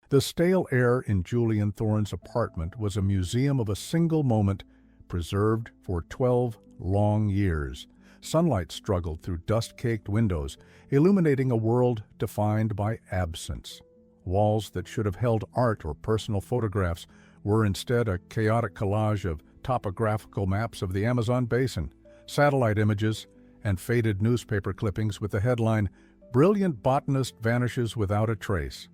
The stale air in Julian Thorne's apartment was a museum of a single moment preserved for 12 long years. Sunlight struggled through dust-caked windows, illuminating a world defined by absence. Walls that should have held art or personal photographs were instead a chaotic collage of topographical maps of the Amazon basin, satellite images, and faded newspaper clippings with the headline, "Brilliant Botanist Vanishes Without a Trace."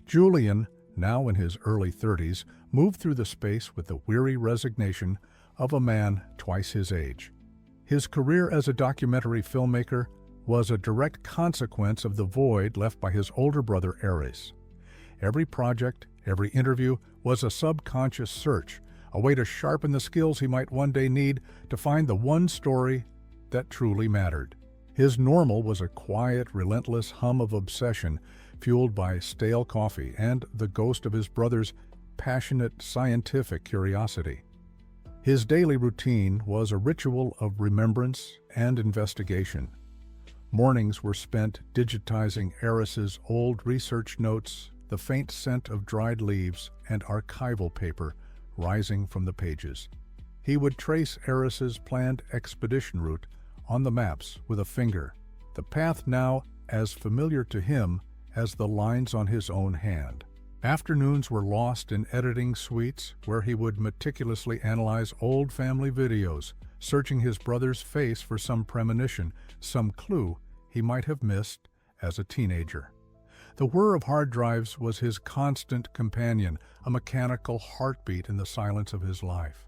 Julian, now in his early 30s, moved through the space with the weary resignation of a man twice his age. His career as a documentary filmmaker was a direct consequence of the void left by his older brother Ares. Every project, every interview was a subconscious search, a way to sharpen the skills he might one day need to find the one story that truly mattered. His normal was a quiet, relentless hum of obsession fueled by stale coffee and the ghost of his brother's passionate scientific curiosity. His daily routine was a ritual of remembrance and investigation. Mornings were spent digitizing Ares's old research notes, the faint scent of dried leaves and archival paper rising from the pages. He would trace Ares's planned expedition route on the maps with a finger, the path now as familiar to him as the lines on his own hand. Afternoons were lost in editing suites where he would meticulously analyze old family videos, searching his brother's face for some premonition, some clue he might have missed as a teenager. The whir of hard drives was his constant companion, a mechanical heartbeat in the silence of his life.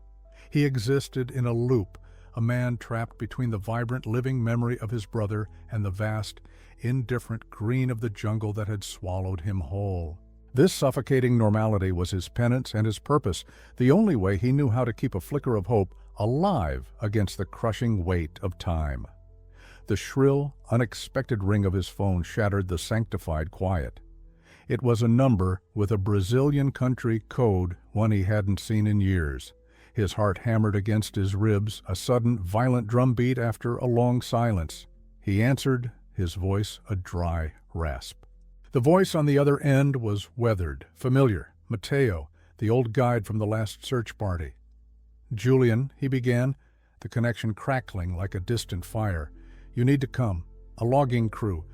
He existed in a loop, a man trapped between the vibrant living memory of his brother and the vast, indifferent green of the jungle that had swallowed him whole. This suffocating normality was his penance and his purpose, the only way he knew how to keep a flicker of hope alive against the crushing weight of time. The shrill, unexpected ring of his phone shattered the sanctified quiet. It was a number with a Brazilian country code, one he hadn't seen in years. His heart hammered against his ribs, a sudden, violent drumbeat after a long silence. He answered, his voice a dry rasp. The voice on the other end was weathered, familiar. Mateo, the old guide from the last search party. "Julian," he began, the connection crackling like a distant fire. "You need to come. A logging crew.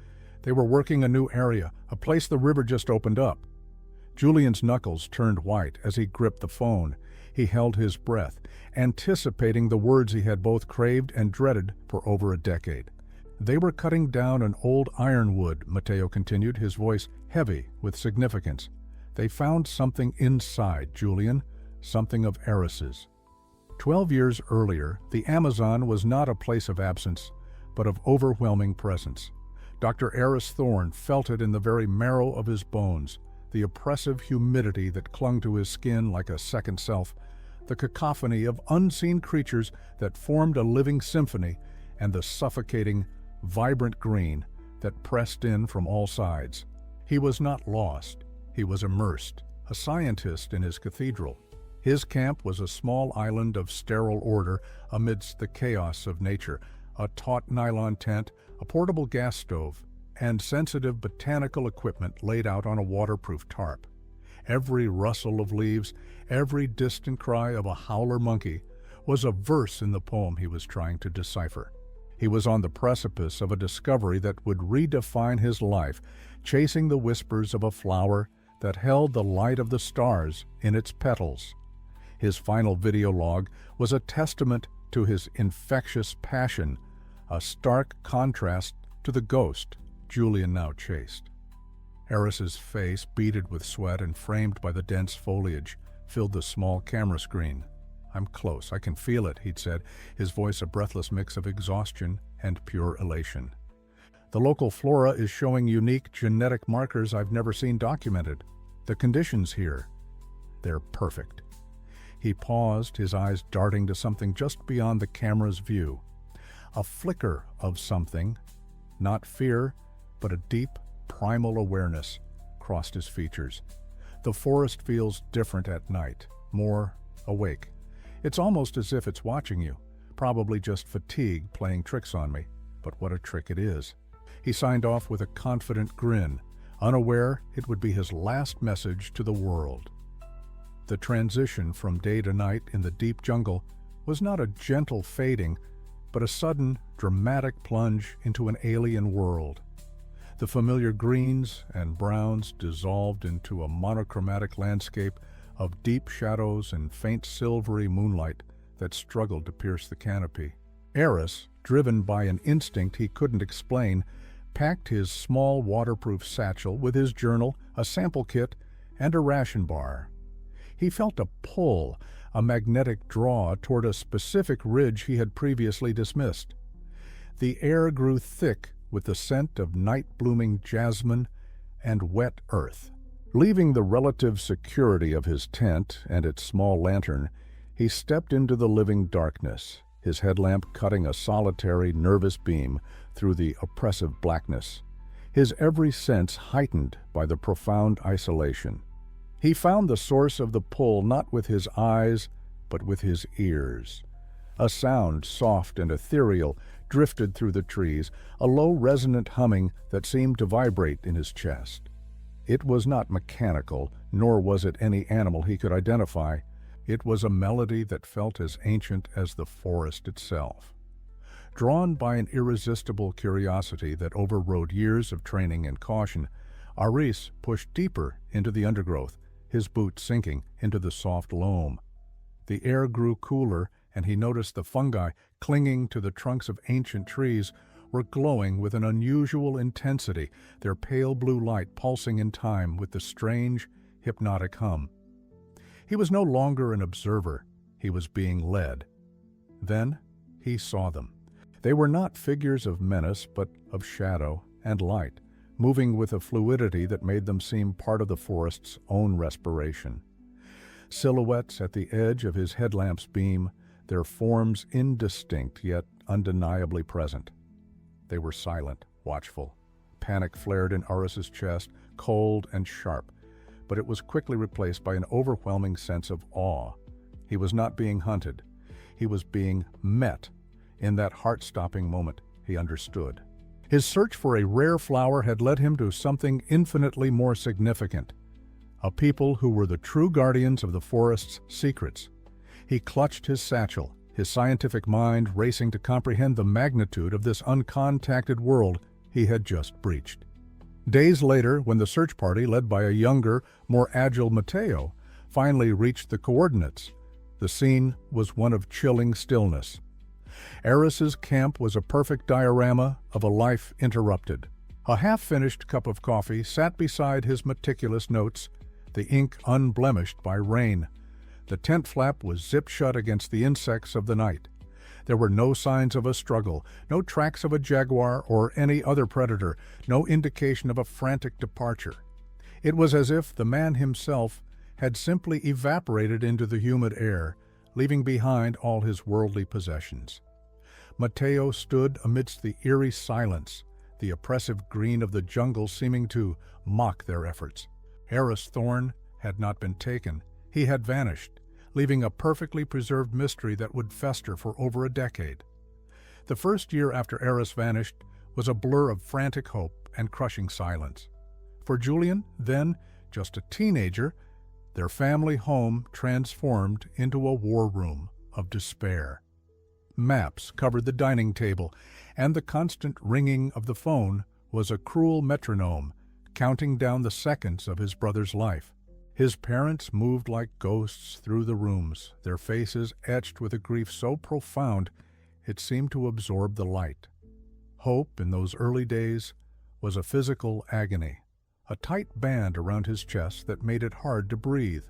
They were working a new area, a place the river just opened up." Julian's knuckles turned white as he gripped the phone. He held his breath, anticipating the words he had both craved and dreaded for over a decade. "They were cutting down an old ironwood," Mateo continued, his voice heavy with significance. "They found something inside, Julian, something of Ares's." 12 years earlier, the Amazon was not a place of absence, but of overwhelming presence. Dr. Ares Thorne felt it in the very marrow of his bones, the oppressive humidity that clung to his skin like a second self, the cacophony of unseen creatures that formed a living symphony, and the suffocating, vibrant green that pressed in from all sides. He was not lost. He was immersed, a scientist in his cathedral. His camp was a small island of sterile order amidst the chaos of nature, a taut nylon tent, a portable gas stove, and sensitive botanical equipment laid out on a waterproof tarp. Every rustle of leaves, every distant cry of a howler monkey was a verse in the poem he was trying to decipher. He was on the precipice of a discovery that would redefine his life, chasing the whispers of a flower that held the light of the stars in its petals. His final video log was a testament to his infectious passion, a stark contrast to the ghost Julian now chased. Ares's face, beaded with sweat and framed by the dense foliage, filled the small camera screen. "I'm close, I can feel it," he'd said, his voice a breathless mix of exhaustion and pure elation. "The local flora is showing unique genetic markers I've never seen documented. The conditions here, they're perfect." He paused, his eyes darting to something just beyond the camera's view. A flicker of something, not fear, but a deep, primal awareness, crossed his features. The forest feels different at night, more awake. It's almost as if it's watching you, probably just fatigue playing tricks on me, but what a trick it is. He signed off with a confident grin, unaware it would be his last message to the world. The transition from day to night in the deep jungle was not a gentle fading, but a sudden, dramatic plunge into an alien world. The familiar greens and browns dissolved into a monochromatic landscape of deep shadows and faint silvery moonlight that struggled to pierce the canopy. Eris, driven by an instinct he couldn't explain, packed his small waterproof satchel with his journal, a sample kit, and a ration bar. He felt a pull, a magnetic draw toward a specific ridge he had previously dismissed. The air grew thick with the scent of night-blooming jasmine and wet earth. Leaving the relative security of his tent and its small lantern, he stepped into the living darkness, his headlamp cutting a solitary, nervous beam through the oppressive blackness, his every sense heightened by the profound isolation. He found the source of the pull not with his eyes, but with his ears. A sound, soft and ethereal, drifted through the trees, a low resonant humming that seemed to vibrate in his chest. It was not mechanical, nor was it any animal he could identify. It was a melody that felt as ancient as the forest itself. Drawn by an irresistible curiosity that overrode years of training and caution, Aris pushed deeper into the undergrowth, his boots sinking into the soft loam. The air grew cooler, and he noticed the fungi clinging to the trunks of ancient trees were glowing with an unusual intensity, their pale blue light pulsing in time with the strange, hypnotic hum. He was no longer an observer, he was being led. Then he saw them. They were not figures of menace, but of shadow and light, moving with a fluidity that made them seem part of the forest's own respiration. Silhouettes at the edge of his headlamp's beam, their forms indistinct yet undeniably present. They were silent, watchful. Panic flared in Aris's chest, cold and sharp, but it was quickly replaced by an overwhelming sense of awe. He was not being hunted. He was being met. In that heart-stopping moment, he understood. His search for a rare flower had led him to something infinitely more significant, a people who were the true guardians of the forest's secrets. He clutched his satchel, his scientific mind racing to comprehend the magnitude of this uncontacted world he had just breached. Days later, when the search party, led by a younger, more agile Matteo, finally reached the coordinates, the scene was one of chilling stillness. Aris's camp was a perfect diorama of a life interrupted. A half-finished cup of coffee sat beside his meticulous notes, the ink unblemished by rain. The tent flap was zipped shut against the insects of the night. There were no signs of a struggle, no tracks of a jaguar or any other predator, no indication of a frantic departure. It was as if the man himself had simply evaporated into the humid air, leaving behind all his worldly possessions. Matteo stood amidst the eerie silence, the oppressive green of the jungle seeming to mock their efforts. Aris Thorn had not been taken. He had vanished, leaving a perfectly preserved mystery that would fester for over a decade. The first year after Aris vanished was a blur of frantic hope and crushing silence. For Julian, then just a teenager, their family home transformed into a war room of despair. Maps covered the dining table, and the constant ringing of the phone was a cruel metronome, counting down the seconds of his brother's life. His parents moved like ghosts through the rooms, their faces etched with a grief so profound it seemed to absorb the light. Hope in those early days was a physical agony, a tight band around his chest that made it hard to breathe.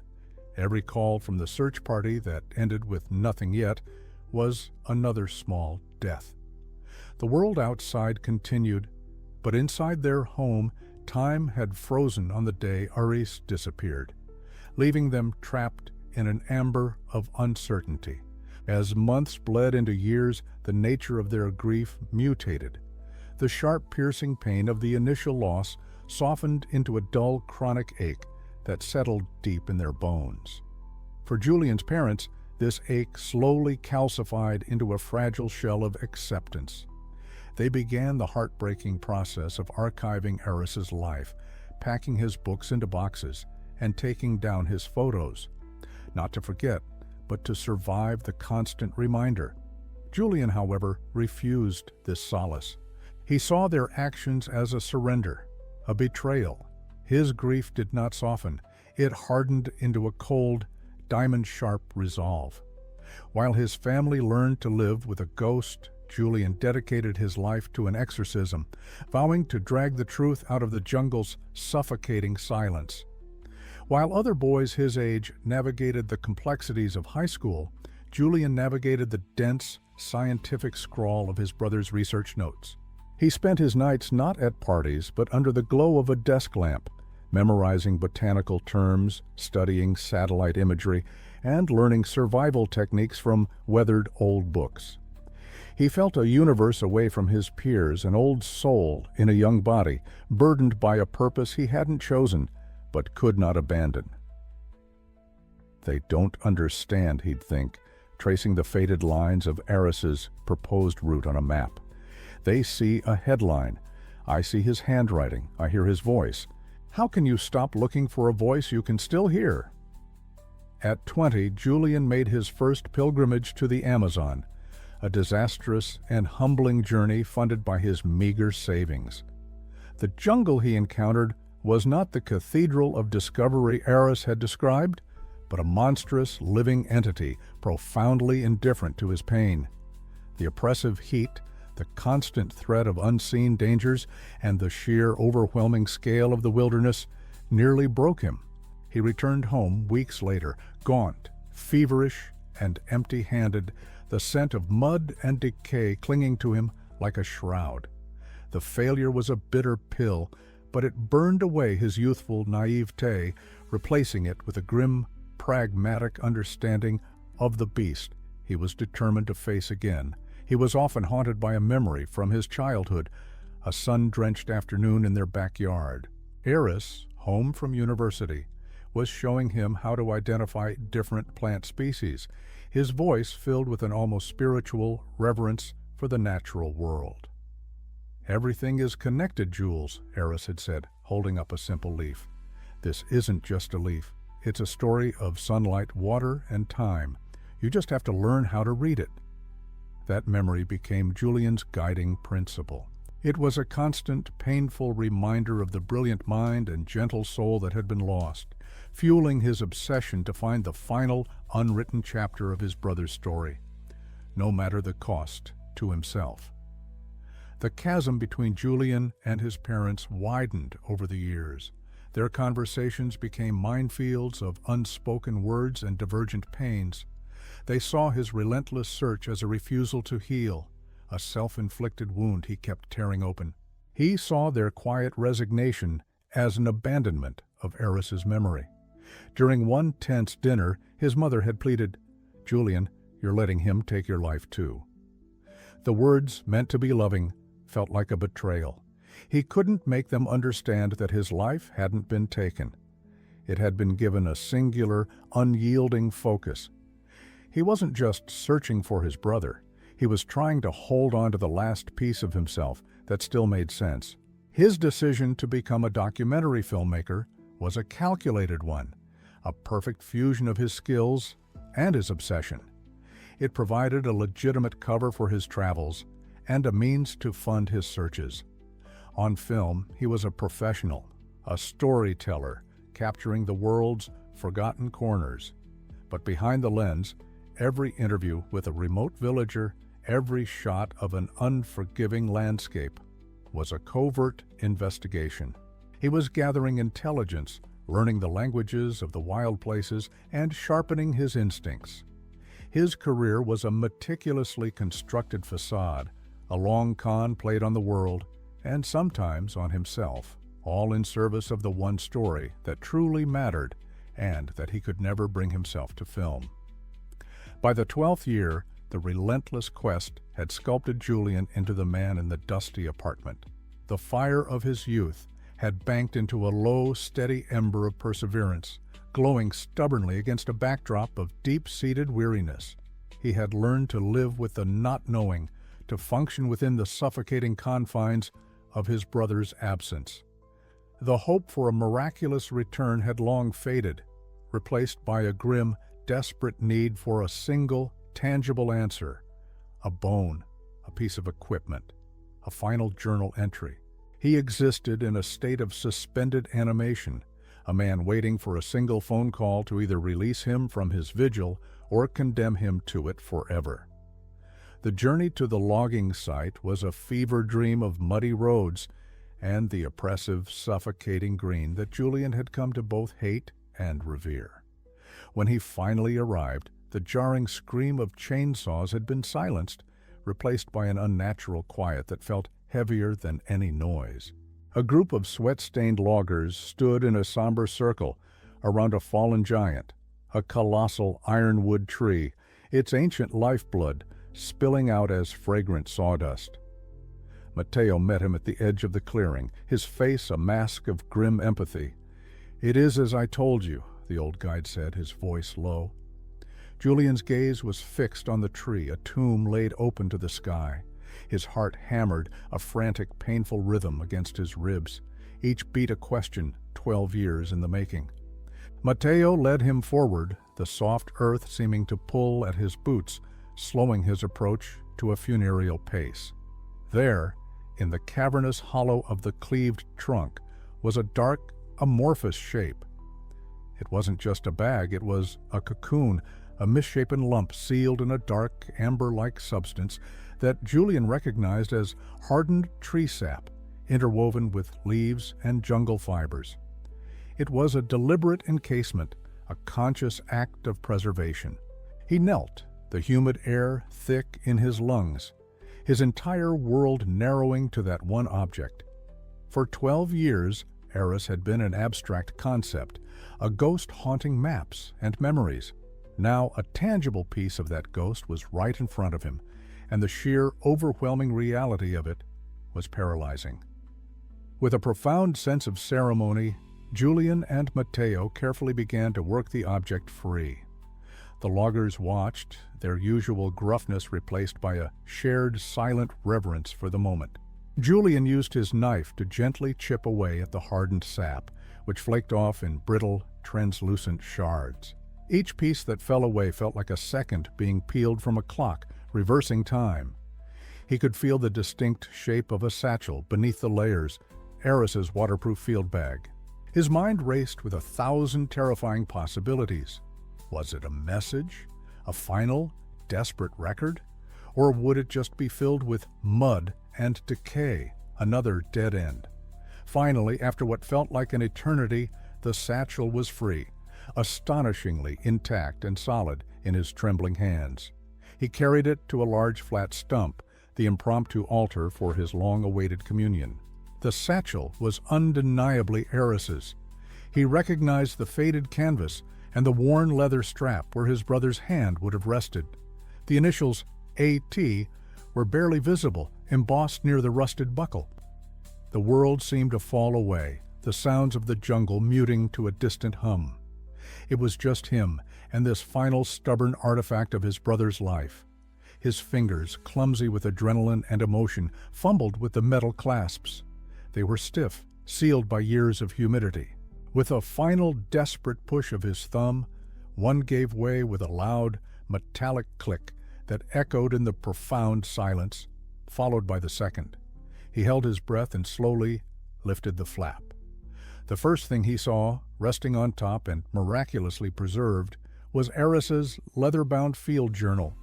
Every call from the search party that ended with nothing yet was another small death. The world outside continued, but inside their home, time had frozen on the day Aris disappeared, leaving them trapped in an amber of uncertainty. As months bled into years, the nature of their grief mutated. The sharp, piercing pain of the initial loss softened into a dull, chronic ache that settled deep in their bones. For Julian's parents, this ache slowly calcified into a fragile shell of acceptance. They began the heartbreaking process of archiving Aris's life, packing his books into boxes and taking down his photos. Not to forget, but to survive the constant reminder. Julian, however, refused this solace. He saw their actions as a surrender, a betrayal. His grief did not soften. It hardened into a cold, diamond-sharp resolve. While his family learned to live with a ghost, Julian dedicated his life to an exorcism, vowing to drag the truth out of the jungle's suffocating silence. While other boys his age navigated the complexities of high school, Julian navigated the dense, scientific scrawl of his brother's research notes. He spent his nights not at parties, but under the glow of a desk lamp, memorizing botanical terms, studying satellite imagery, and learning survival techniques from weathered old books. He felt a universe away from his peers, an old soul in a young body, burdened by a purpose he hadn't chosen, but could not abandon. They don't understand, he'd think, tracing the faded lines of Eris's proposed route on a map. They see a headline. I see his handwriting. I hear his voice. How can you stop looking for a voice you can still hear? At 20, Julian made his first pilgrimage to the Amazon, a disastrous and humbling journey funded by his meager savings. The jungle he encountered was not the cathedral of discovery Eris had described, but a monstrous living entity profoundly indifferent to his pain. The oppressive heat, the constant threat of unseen dangers, and the sheer overwhelming scale of the wilderness nearly broke him. He returned home weeks later, gaunt, feverish, and empty-handed, the scent of mud and decay clinging to him like a shroud. The failure was a bitter pill, but it burned away his youthful naivete, replacing it with a grim, pragmatic understanding of the beast he was determined to face again. He was often haunted by a memory from his childhood, a sun-drenched afternoon in their backyard. Eris, home from university, was showing him how to identify different plant species, his voice filled with an almost spiritual reverence for the natural world. Everything is connected, Jules, Eris had said, holding up a simple leaf. This isn't just a leaf. It's a story of sunlight, water, and time. You just have to learn how to read it. That memory became Julian's guiding principle. It was a constant, painful reminder of the brilliant mind and gentle soul that had been lost, fueling his obsession to find the final, unwritten chapter of his brother's story, no matter the cost to himself. The chasm between Julian and his parents widened over the years. Their conversations became minefields of unspoken words and divergent pains. They saw his relentless search as a refusal to heal, a self-inflicted wound he kept tearing open. He saw their quiet resignation as an abandonment of Eris's memory. During one tense dinner, his mother had pleaded, "Julian, you're letting him take your life too." The words, meant to be loving, felt like a betrayal. He couldn't make them understand that his life hadn't been taken. It had been given a singular, unyielding focus. He wasn't just searching for his brother. He was trying to hold on to the last piece of himself that still made sense. His decision to become a documentary filmmaker was a calculated one, a perfect fusion of his skills and his obsession. It provided a legitimate cover for his travels and a means to fund his searches. On film, he was a professional, a storyteller, capturing the world's forgotten corners. But behind the lens, every interview with a remote villager, every shot of an unforgiving landscape, was a covert investigation. He was gathering intelligence, learning the languages of the wild places, and sharpening his instincts. His career was a meticulously constructed facade, a long con played on the world, and sometimes on himself, all in service of the one story that truly mattered and that he could never bring himself to film. By the 12th year, the relentless quest had sculpted Julian into the man in the dusty apartment. The fire of his youth had banked into a low, steady ember of perseverance, glowing stubbornly against a backdrop of deep-seated weariness. He had learned to live with the not knowing, to function within the suffocating confines of his brother's absence. The hope for a miraculous return had long faded, replaced by a grim, desperate need for a single, tangible answer. A bone, a piece of equipment, a final journal entry. He existed in a state of suspended animation, a man waiting for a single phone call to either release him from his vigil or condemn him to it forever. The journey to the logging site was a fever dream of muddy roads and the oppressive, suffocating green that Julian had come to both hate and revere. When he finally arrived, the jarring scream of chainsaws had been silenced, replaced by an unnatural quiet that felt heavier than any noise. A group of sweat-stained loggers stood in a somber circle around a fallen giant, a colossal ironwood tree, its ancient lifeblood spilling out as fragrant sawdust. Mateo met him at the edge of the clearing, his face a mask of grim empathy. "It is as I told you," the old guide said, his voice low. Julian's gaze was fixed on the tree, a tomb laid open to the sky. His heart hammered, a frantic, painful rhythm against his ribs, each beat a question 12 years in the making. Mateo led him forward, the soft earth seeming to pull at his boots, slowing his approach to a funereal pace. There, in the cavernous hollow of the cleaved trunk, was a dark, amorphous shape. It wasn't just a bag, it was a cocoon, a misshapen lump sealed in a dark, amber-like substance that Julian recognized as hardened tree sap, interwoven with leaves and jungle fibers. It was a deliberate encasement, a conscious act of preservation. He knelt, the humid air thick in his lungs, his entire world narrowing to that one object. For 12 years, Eris had been an abstract concept, a ghost haunting maps and memories. Now a tangible piece of that ghost was right in front of him, and the sheer, overwhelming reality of it was paralyzing. With a profound sense of ceremony, Julian and Mateo carefully began to work the object free. The loggers watched, their usual gruffness replaced by a shared, silent reverence for the moment. Julian used his knife to gently chip away at the hardened sap, which flaked off in brittle, translucent shards. Each piece that fell away felt like a second being peeled from a clock, reversing time. He could feel the distinct shape of a satchel beneath the layers, Eris's waterproof field bag. His mind raced with 1,000 terrifying possibilities. Was it a message? A final, desperate record? Or would it just be filled with mud and decay, another dead end? Finally, after what felt like an eternity, the satchel was free, astonishingly intact and solid in his trembling hands. He carried it to a large flat stump, the impromptu altar for his long-awaited communion. The satchel was undeniably Eris's. He recognized the faded canvas and the worn leather strap where his brother's hand would have rested. The initials A.T. were barely visible, embossed near the rusted buckle. The world seemed to fall away, the sounds of the jungle muting to a distant hum. It was just him and this final stubborn artifact of his brother's life. His fingers, clumsy with adrenaline and emotion, fumbled with the metal clasps. They were stiff, sealed by years of humidity. With a final desperate push of his thumb, one gave way with a loud, metallic click that echoed in the profound silence, followed by the second. He held his breath and slowly lifted the flap. The first thing he saw, resting on top and miraculously preserved, was Eris's leather-bound field journal.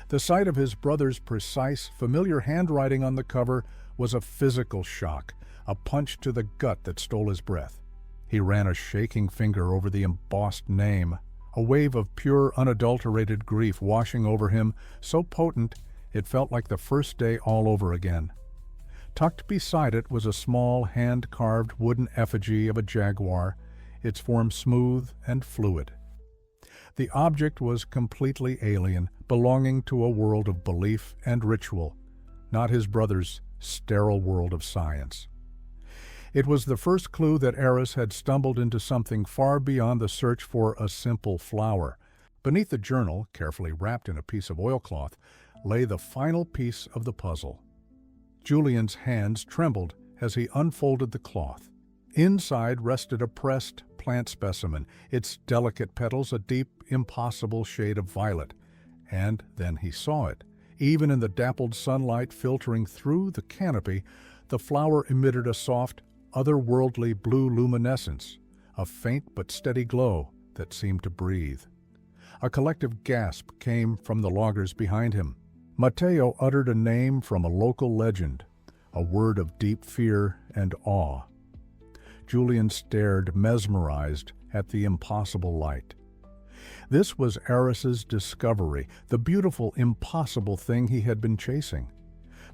The sight of his brother's precise, familiar handwriting on the cover was a physical shock, a punch to the gut that stole his breath. He ran a shaking finger over the embossed name, a wave of pure, unadulterated grief washing over him, so potent it felt like the first day all over again. Tucked beside it was a small, hand-carved wooden effigy of a jaguar, its form smooth and fluid. The object was completely alien, belonging to a world of belief and ritual, not his brother's sterile world of science. It was the first clue that Eris had stumbled into something far beyond the search for a simple flower. Beneath the journal, carefully wrapped in a piece of oilcloth, lay the final piece of the puzzle. Julian's hands trembled as he unfolded the cloth. Inside rested a pressed plant specimen, its delicate petals a deep, impossible shade of violet. And then he saw it. Even in the dappled sunlight filtering through the canopy, the flower emitted a soft, otherworldly blue luminescence, a faint but steady glow that seemed to breathe. A collective gasp came from the loggers behind him. Mateo uttered a name from a local legend, a word of deep fear and awe. Julian stared, mesmerized, at the impossible light. This was Eris's discovery, the beautiful, impossible thing he had been chasing.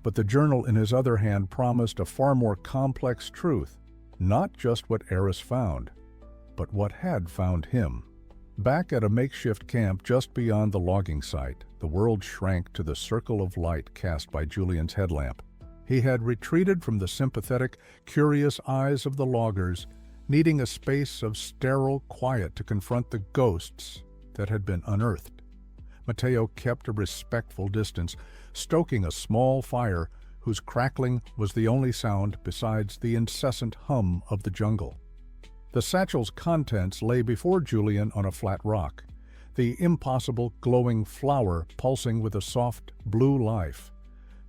But the journal in his other hand promised a far more complex truth, not just what Eris found, but what had found him. Back at a makeshift camp just beyond the logging site, the world shrank to the circle of light cast by Julian's headlamp. He had retreated from the sympathetic, curious eyes of the loggers, needing a space of sterile quiet to confront the ghosts that had been unearthed. Mateo kept a respectful distance, stoking a small fire whose crackling was the only sound besides the incessant hum of the jungle. The satchel's contents lay before Julian on a flat rock, the impossible glowing flower pulsing with a soft blue life,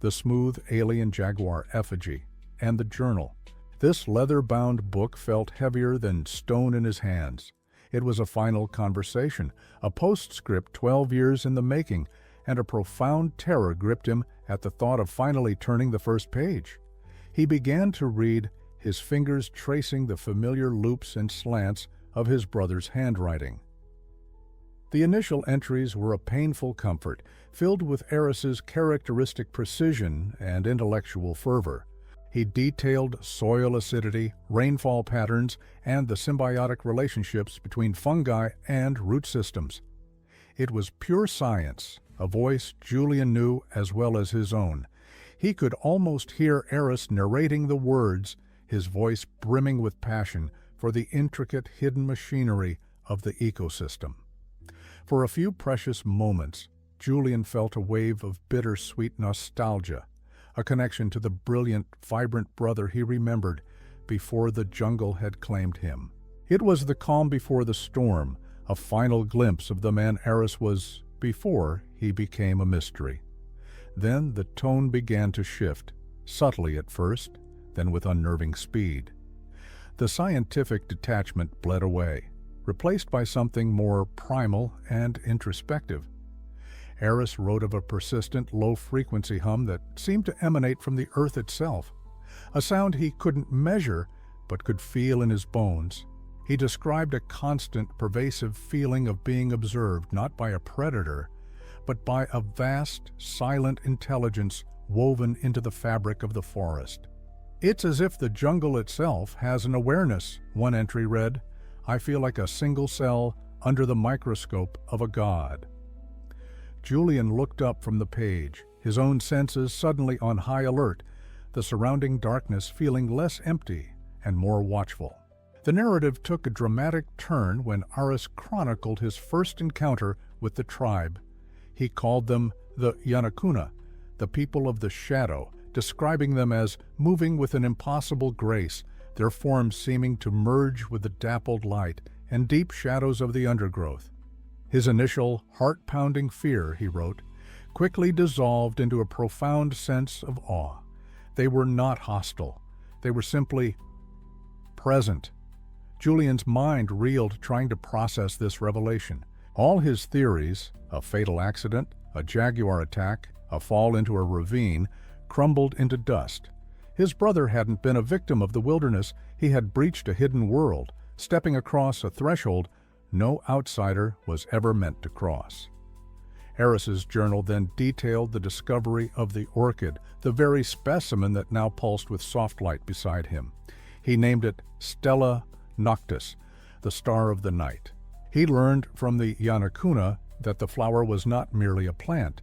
the smooth alien jaguar effigy, and the journal. This leather-bound book felt heavier than stone in his hands. It was a final conversation, a postscript 12 years in the making, and a profound terror gripped him at the thought of finally turning the first page. He began to read, his fingers tracing the familiar loops and slants of his brother's handwriting. The initial entries were a painful comfort, filled with Eris's characteristic precision and intellectual fervor. He detailed soil acidity, rainfall patterns, and the symbiotic relationships between fungi and root systems. It was pure science, a voice Julian knew as well as his own. He could almost hear Eris narrating the words, his voice brimming with passion for the intricate hidden machinery of the ecosystem. For a few precious moments, Julian felt a wave of bittersweet nostalgia, a connection to the brilliant, vibrant brother he remembered before the jungle had claimed him. It was the calm before the storm, a final glimpse of the man Eris was before he became a mystery. Then the tone began to shift, subtly at first, then with unnerving speed. The scientific detachment bled away, replaced by something more primal and introspective. Eris wrote of a persistent, low-frequency hum that seemed to emanate from the earth itself, a sound he couldn't measure but could feel in his bones. He described a constant, pervasive feeling of being observed not by a predator, but by a vast, silent intelligence woven into the fabric of the forest. "It's as if the jungle itself has an awareness," one entry read. "I feel like a single cell under the microscope of a god." Julian looked up from the page, his own senses suddenly on high alert, the surrounding darkness feeling less empty and more watchful. The narrative took a dramatic turn when Eris chronicled his first encounter with the tribe. He called them the Yanakuna, the people of the shadow, describing them as moving with an impossible grace, their forms seeming to merge with the dappled light and deep shadows of the undergrowth. His initial heart-pounding fear, he wrote, quickly dissolved into a profound sense of awe. They were not hostile. They were simply present. Julian's mind reeled trying to process this revelation. All his theories, a fatal accident, a jaguar attack, a fall into a ravine, crumbled into dust. His brother hadn't been a victim of the wilderness. He had breached a hidden world, stepping across a threshold no outsider was ever meant to cross. Eris's journal then detailed the discovery of the orchid, the very specimen that now pulsed with soft light beside him. He named it Stella Noctis, the star of the night. He learned from the Yanakuna that the flower was not merely a plant.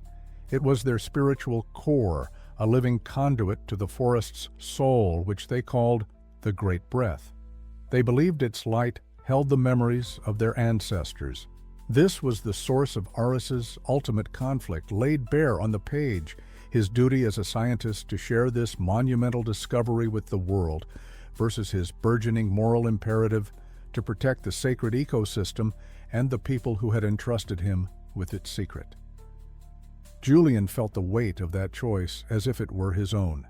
It was their spiritual core, a living conduit to the forest's soul, which they called the Great Breath. They believed its light held the memories of their ancestors. This was the source of Eris's ultimate conflict, laid bare on the page, his duty as a scientist to share this monumental discovery with the world. versus his burgeoning moral imperative to protect the sacred ecosystem and the people who had entrusted him with its secret. Julian felt the weight of that choice as if it were his own.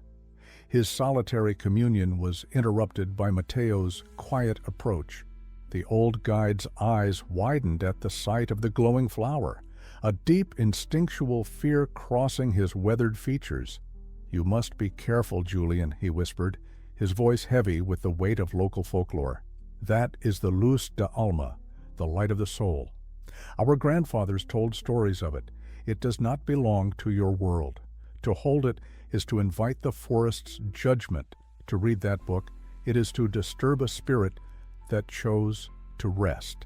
His solitary communion was interrupted by Matteo's quiet approach. The old guide's eyes widened at the sight of the glowing flower, a deep instinctual fear crossing his weathered features. "You must be careful, Julian," he whispered, his voice heavy with the weight of local folklore. "That is the luz de alma, the light of the soul. Our grandfathers told stories of it. It does not belong to your world. To hold it is to invite the forest's judgment. To read that book, it is to disturb a spirit that chose to rest."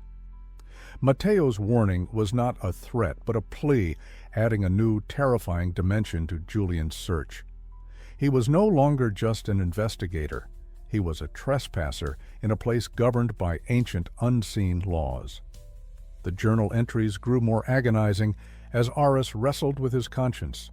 Matteo's warning was not a threat, but a plea, adding a new, terrifying dimension to Julian's search. He was no longer just an investigator. He was a trespasser in a place governed by ancient, unseen laws. The journal entries grew more agonizing as Aris wrestled with his conscience.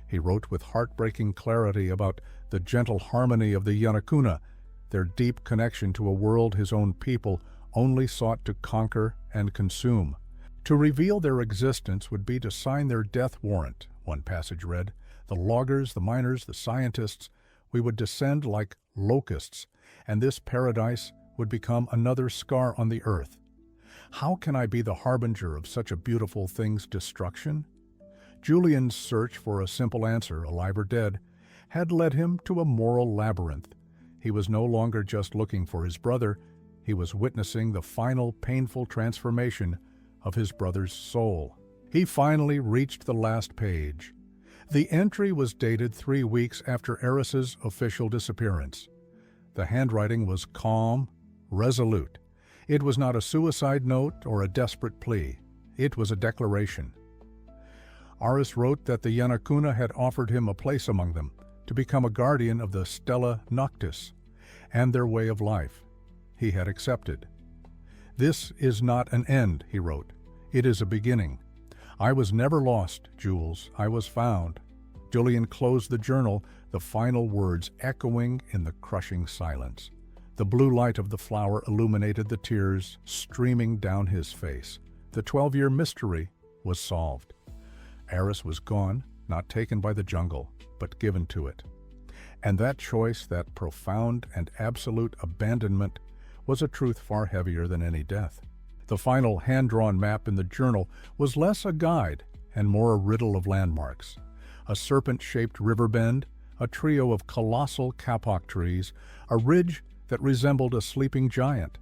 He wrote with heartbreaking clarity about the gentle harmony of the Yanakuna, their deep connection to a world his own people only sought to conquer and consume. To reveal their existence would be to sign their death warrant, one passage read. The loggers, the miners, the scientists, we would descend like locusts, and this paradise would become another scar on the earth. How can I be the harbinger of such a beautiful thing's destruction? Julian's search for a simple answer, alive or dead, had led him to a moral labyrinth. He was no longer just looking for his brother, he was witnessing the final painful transformation of his brother's soul. He finally reached the last page. The entry was dated 3 weeks after Eris's official disappearance. The handwriting was calm, resolute. It was not a suicide note or a desperate plea. It was a declaration. Aris wrote that the Yanakuna had offered him a place among them, to become a guardian of the Stella Noctis and their way of life. He had accepted. "This is not an end," he wrote. "It is a beginning. I was never lost, Jules. I was found." Julian closed the journal, the final words echoing in the crushing silence. The blue light of the flower illuminated the tears streaming down his face. The 12-year mystery was solved. Aris was gone, not taken by the jungle, but given to it. And that choice, that profound and absolute abandonment, was a truth far heavier than any death. The final hand-drawn map in the journal was less a guide and more a riddle of landmarks. A serpent-shaped river bend, a trio of colossal kapok trees, a ridge that resembled a sleeping giant.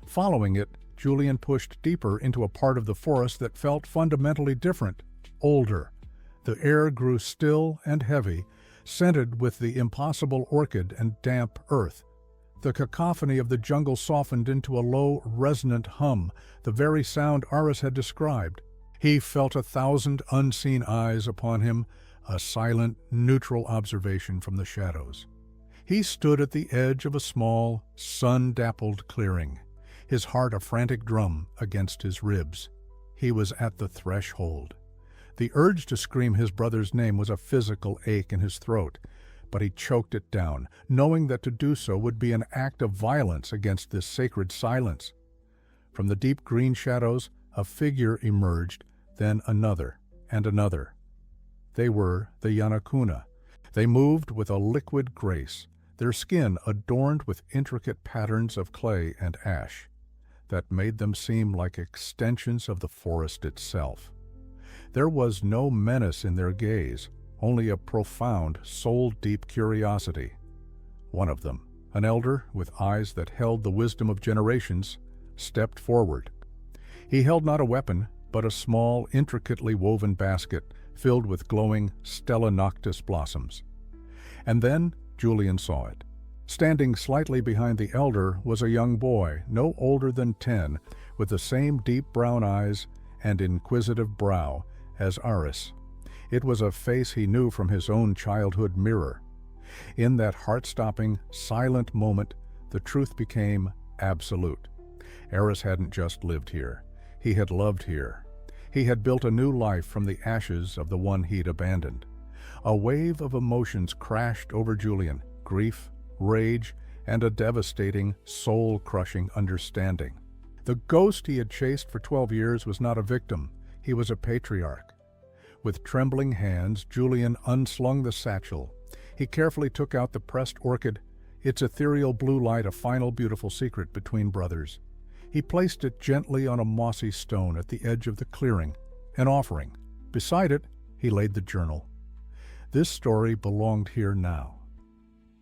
Following it, Julian pushed deeper into a part of the forest that felt fundamentally different, older. The air grew still and heavy, scented with the impossible orchid and damp earth. The cacophony of the jungle softened into a low, resonant hum, the very sound Aris had described. He felt 1,000 unseen eyes upon him, a silent, neutral observation from the shadows. He stood at the edge of a small, sun-dappled clearing, his heart a frantic drum against his ribs. He was at the threshold. The urge to scream his brother's name was a physical ache in his throat, but he choked it down, knowing that to do so would be an act of violence against this sacred silence. From the deep green shadows, a figure emerged, then another and another. They were the Yanakuna. They moved with a liquid grace, their skin adorned with intricate patterns of clay and ash that made them seem like extensions of the forest itself. There was no menace in their gaze, only a profound, soul-deep curiosity. One of them, an elder with eyes that held the wisdom of generations, stepped forward. He held not a weapon, but a small, intricately woven basket filled with glowing Stella Noctis blossoms. And then Julian saw it. Standing slightly behind the elder was a young boy, no older than 10, with the same deep brown eyes and inquisitive brow as Aris. It was a face he knew from his own childhood mirror. In that heart-stopping, silent moment, the truth became absolute. Aris hadn't just lived here. He had loved here. He had built a new life from the ashes of the one he'd abandoned. A wave of emotions crashed over Julian, grief, rage, and a devastating, soul-crushing understanding. The ghost he had chased for 12 years was not a victim, he was a patriarch. With trembling hands, Julian unslung the satchel. He carefully took out the pressed orchid, its ethereal blue light a final beautiful secret between brothers. He placed it gently on a mossy stone at the edge of the clearing, an offering. Beside it, he laid the journal. This story belonged here now.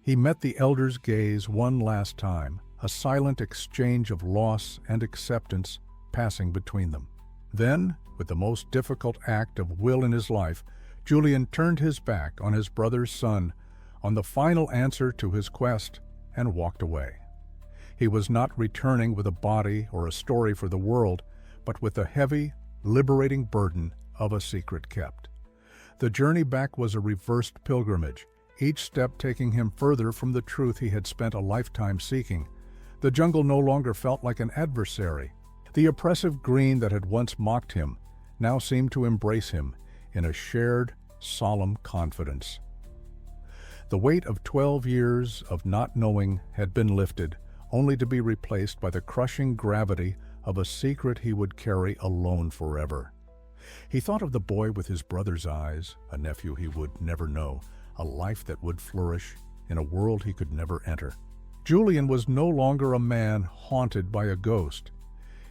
He met the elder's gaze one last time, a silent exchange of loss and acceptance passing between them. Then, with the most difficult act of will in his life, Julian turned his back on his brother's son, on the final answer to his quest, and walked away. He was not returning with a body or a story for the world, but with the heavy, liberating burden of a secret kept. The journey back was a reversed pilgrimage, each step taking him further from the truth he had spent a lifetime seeking. The jungle no longer felt like an adversary. The oppressive green that had once mocked him now seemed to embrace him in a shared, solemn confidence. The weight of 12 years of not knowing had been lifted, only to be replaced by the crushing gravity of a secret he would carry alone forever. He thought of the boy with his brother's eyes, a nephew he would never know, a life that would flourish in a world he could never enter. Julian was no longer a man haunted by a ghost.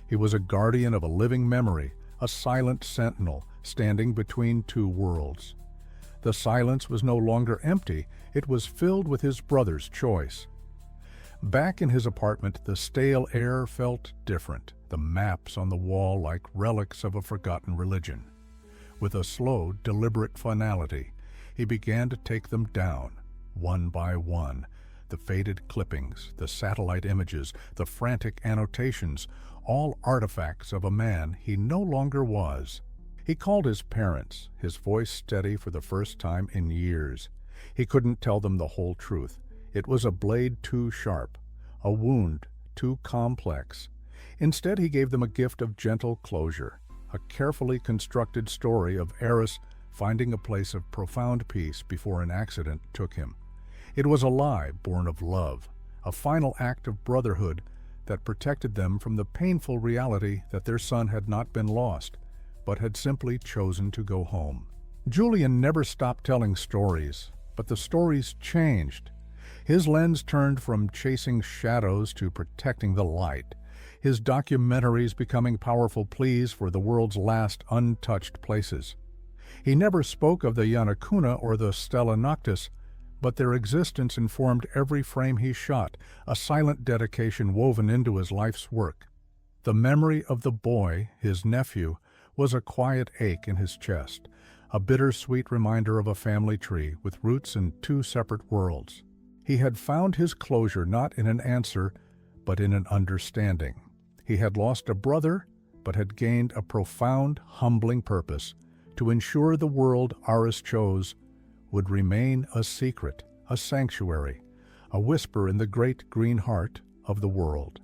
He was a guardian of a living memory, a silent sentinel standing between two worlds. The silence was no longer empty, it was filled with his brother's choice. Back in his apartment, the stale air felt different, the maps on the wall like relics of a forgotten religion. With a slow, deliberate finality, he began to take them down, one by one, the faded clippings, the satellite images, the frantic annotations, all artifacts of a man he no longer was. He called his parents, his voice steady for the first time in years. He couldn't tell them the whole truth. It was a blade too sharp, a wound too complex. Instead, he gave them a gift of gentle closure, a carefully constructed story of Eris finding a place of profound peace before an accident took him. It was a lie born of love, a final act of brotherhood that protected them from the painful reality that their son had not been lost, but had simply chosen to go home. Julian never stopped telling stories, but the stories changed. His lens turned from chasing shadows to protecting the light, his documentaries becoming powerful pleas for the world's last untouched places. He never spoke of the Yanakuna or the Stella Noctis, but their existence informed every frame he shot, a silent dedication woven into his life's work. The memory of the boy, his nephew, was a quiet ache in his chest, a bittersweet reminder of a family tree with roots in two separate worlds. He had found his closure not in an answer, but in an understanding. He had lost a brother, but had gained a profound, humbling purpose to ensure the world Aris chose would remain a secret, a sanctuary, a whisper in the great green heart of the world.